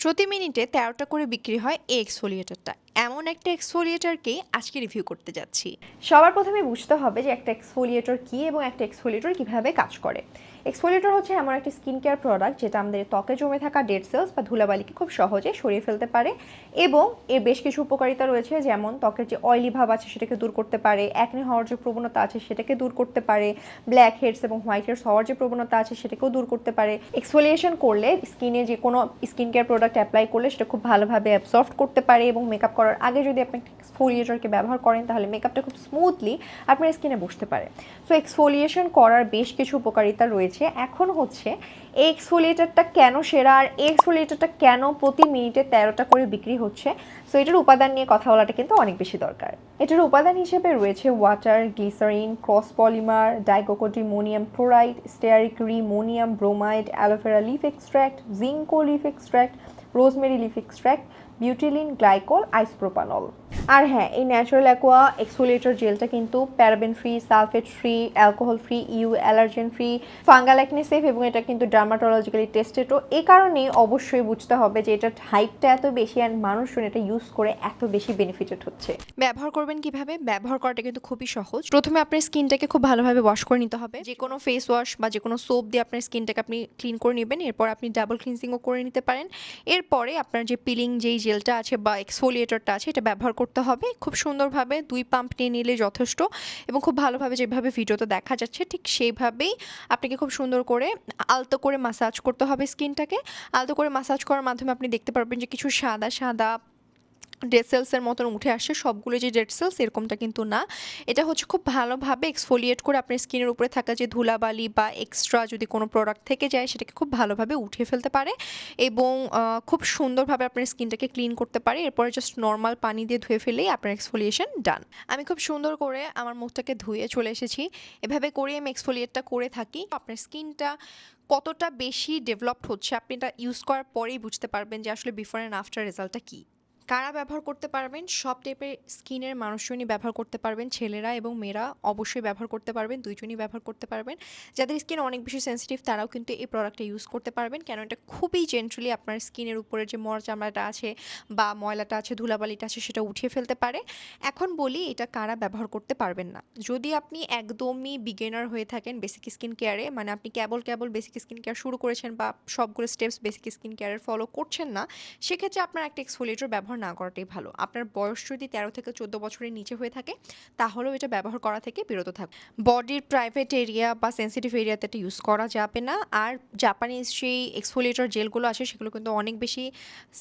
প্রতি মিনিটে ১৩টা করে বিক্রি হয় এই এক্সফোলিয়েটরটা। এমন একটা এক্সফোলিয়েটরকে আজকে রিভিউ করতে যাচ্ছি। সবার প্রথমে বুঝতে হবে যে একটা এক্সফোলিয়েটর কী এবং একটা এক্সফোলিয়েটর কীভাবে কাজ করে। এক্সফোলিয়েটর হচ্ছে এমন একটি স্কিন কেয়ার প্রোডাক্ট যেটা আমাদের ত্বকে জমে থাকা ডেড সেলস বা ধুলাবালিকে খুব সহজে সরিয়ে ফেলতে পারে এবং এর বেশ কিছু উপকারিতা রয়েছে, যেমন ত্বকের যে অয়েলি ভাব আছে সেটাকে দূর করতে পারে, অ্যাকনে হওয়ার যে প্রবণতা আছে সেটাকে দূর করতে পারে, ব্ল্যাক হেডস এবং হোয়াইট হেডস হওয়ার যে প্রবণতা আছে সেটাকেও দূর করতে পারে। এক্সফোলিয়েশন করলে স্কিনে যে কোনো স্কিন কেয়ার প্রোডাক্ট অ্যাপ্লাই করলে সেটা খুব ভালোভাবে অ্যাবসর্ব করতে পারে এবং মেকআপ করার আগে যদি আপনি এক্সফোলিয়েটরকে ব্যবহার করেন তাহলে মেকআপটা খুব স্মুথলি আপনার স্কিনে বসতে পারে। সো এক্সফোলিয়েশন করার বেশ কিছু উপকারিতা রয়েছে। এখন হচ্ছে এই এক্সফোলিয়েটরটা কেন সেরা আর এই এক্সফোলিয়েটরটা কেন প্রতি মিনিটে ১৩টা করে বিক্রি হচ্ছে। সো এটার উপাদান নিয়ে কথা বলাটা কিন্তু অনেক বেশি দরকার। এটার উপাদান হিসেবে রয়েছে water, glycerin, cross polymer, dicocodimonium chloride, stearic trimonium bromide, aloe vera leaf extract, ginkgo leaf extract, rosemary leaf extract, butylene glycol, isopropanol. আর হ্যাঁ, এই ন্যাচারাল অ্যাকোয়া এক্সফোলিয়েটর জেলটা কিন্তু paraben free, sulphate free, alcohol free, allergen free, fungal acne safe এবং এটা কিন্তু dermatologically টেস্টেডও। এই কারণেই অবশ্যই বুঝতে হবে যে এটার হাইপটা এত বেশি অ্যান্ড মানুষজন এটা ইউজ করে এত বেশি বেনিফিটেড হচ্ছে। ব্যবহার করবেন কিভাবে? ব্যবহার করাটা কিন্তু খুবই সহজ। প্রথমে আপনার স্কিনটাকে খুব ভালোভাবে ওয়াশ করে নিতে হবে। যে কোনো ফেস ওয়াশ বা যে কোনো সোপ দিয়ে আপনার স্কিনটাকে আপনি ক্লিন করে নেবেন। এরপর আপনি ডাবল ক্লিনজিংও করে নিতে পারেন। এরপরে আপনার যে পিলিং যেই জেলটা আছে বা এক্সফোলিয়েটরটা আছে এটা ব্যবহার করতে হবে। খুব সুন্দরভাবে ২ পাম্প নিয়ে নিলে যথেষ্ট এবং খুব ভালোভাবে যেভাবে ভিডিওতে দেখা যাচ্ছে ঠিক সেইভাবেই আপনাকে খুব সুন্দর করে আলতো করে মাসাজ করতে হবে স্কিনটাকে। আলতো করে মাসাজ করার মাধ্যমে আপনি দেখতে পারবেন যে কিছু সাদা, সাদা ডেড সেলসের মতন উঠে আসছে। সবগুলো যে ডেড সেলস এরকমটা কিন্তু না। এটা হচ্ছে খুব ভালোভাবে এক্সফোলিয়েট করে আপনার স্কিনের উপরে থাকা যে ধুলাবালি বা এক্সট্রা যদি কোনো প্রোডাক্ট থেকে যায় সেটাকে খুব ভালোভাবে উঠিয়ে ফেলতে পারে এবং খুব সুন্দরভাবে আপনার স্কিনটাকে ক্লিন করতে পারে। এরপরে জাস্ট নর্মাল পানি দিয়ে ধুয়ে ফেলেই আপনার এক্সফোলিয়েশন ডান। আমি খুব সুন্দর করে আমার মুখটাকে ধুয়ে চলে এসেছি। এভাবে করেই আমি এক্সফোলিয়েটটা করে থাকি। আপনার স্কিনটা কতটা বেশি ডেভেলপড হচ্ছে আপনি এটা ইউজ করার পরেই বুঝতে পারবেন যে আসলে বিফোর অ্যান্ড আফটার রেজাল্টটা কী। কারা ব্যবহার করতে পারবেন? সব টাইপের স্কিনের মানুষজনই ব্যবহার করতে পারবেন। ছেলেরা এবং মেয়েরা অবশ্যই ব্যবহার করতে পারবেন। ২ জনই ব্যবহার করতে পারবেন। যাদের স্কিন অনেক বেশি সেনসিটিভ তারাও কিন্তু এই প্রোডাক্টটা ইউজ করতে পারবেন। কেন এটা খুবই জেন্টলি আপনার স্কিনের উপরে যে মরা চামড়াটা আছে বা ময়লাটা আছে, ধুলাবালিটা আছে সেটা উঠিয়ে ফেলতে পারে। এখন বলি এটা কারা ব্যবহার করতে পারবেন না। যদি আপনি একদমই বিগিনার হয়ে থাকেন বেসিক স্কিন কেয়ারে, মানে আপনি কেবল বেসিক স্কিন কেয়ার শুরু করেছেন বা সবগুলো স্টেপস বেসিক স্কিন কেয়ারের ফলো করছেন না, সেক্ষেত্রে আপনার একটা এক্সফোলিয়েটর ব্যবহার না করাটাই ভালো। আপনার বয়স যদি ১৩ থেকে ১৪ বছরের নিচে হয়ে থাকে তাহলেও এটা ব্যবহার করা থেকে বিরত থাকুন। বডির প্রাইভেট এরিয়া বা সেনসিটিভ এরিয়াতে এটা ইউজ করা যাবে না। আর জাপানিজ সেই এক্সফোলিয়েটর জেলগুলো আছে সেগুলো কিন্তু অনেক বেশি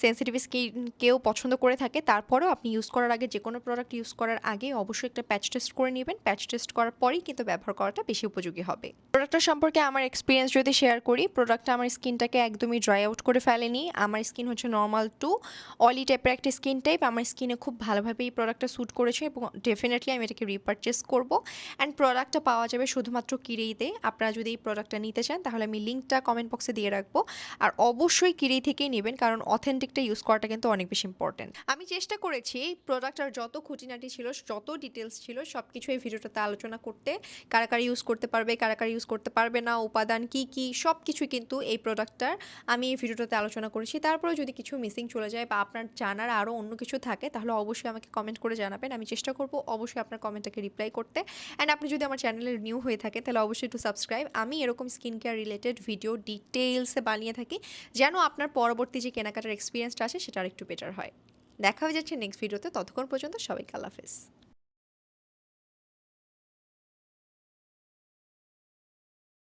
সেনসিটিভ স্কিনকেও পছন্দ করে থাকে। তারপরেও আপনি ইউজ করার আগে যে কোনো প্রোডাক্ট ইউজ করার আগে অবশ্যই একটা প্যাচ টেস্ট করে নেবেন। প্যাচ টেস্ট করার পরেই কিন্তু ব্যবহার করাটা বেশি উপযোগী হবে। প্রোডাক্টটা সম্পর্কে আমার এক্সপিরিয়েন্স যদি শেয়ার করি, প্রোডাক্টটা আমার স্কিনটাকে একদমই ড্রাই আউট করে ফেলেনি। আমার স্কিন হচ্ছে নর্মাল টু অয়েলি টাইপের একটা স্কিন টাইপ। আমার স্কিনে খুব ভালোভাবে এই প্রোডাক্টটা স্যুট করেছে এবং ডেফিনেটলি আমি এটাকে রিপারচেস করব। অ্যান্ড প্রোডাক্টটা পাওয়া যাবে শুধুমাত্র কিরিইতে। আপনারা যদি এই প্রোডাক্টটা নিতে চান তাহলে আমি লিঙ্কটা কমেন্ট বক্সে দিয়ে রাখবো। আর অবশ্যই কিরিই থেকেই নেবেন কারণ অথেন্টিকটা ইউজ করাটা কিন্তু অনেক বেশি ইম্পর্টেন্ট। আমি চেষ্টা করেছি প্রোডাক্টটার যত খুঁটিনাটি ছিল, যত ডিটেলস ছিল সব কিছু এই ভিডিওটাতে আলোচনা করতে। কারা কারা ইউজ করতে পারবে, কারা কারা ইউজ করতে পারবে না, উপাদান কী কী সব কিছুই কিন্তু এই প্রোডাক্টটার আমি এই ভিডিওটাতে আলোচনা করেছি। তারপরেও যদি কিছু মিসিং চলে যায় বা আপনার জানার আরও অন্য কিছু থাকে তাহলে অবশ্যই আমাকে কমেন্ট করে জানাবেন। আমি চেষ্টা করব অবশ্যই আপনার কমেন্টটাকে রিপ্লাই করতে। অ্যান্ড আপনি যদি আমার চ্যানেলের নিউ হয়ে থাকে তাহলে অবশ্যই একটু সাবস্ক্রাইব। আমি এরকম স্কিন কেয়ার রিলেটেড ভিডিও ডিটেইলসে বানিয়ে থাকি যেন আপনার পরবর্তী যে কেনাকাটার এক্সপিরিয়েন্সটা আছে সেটা আরেকটু বেটার হয়। দেখা হয়ে যাচ্ছে নেক্সট ভিডিওতে। ততক্ষণ পর্যন্ত সবাইকে আল্লাহ হাফেজ।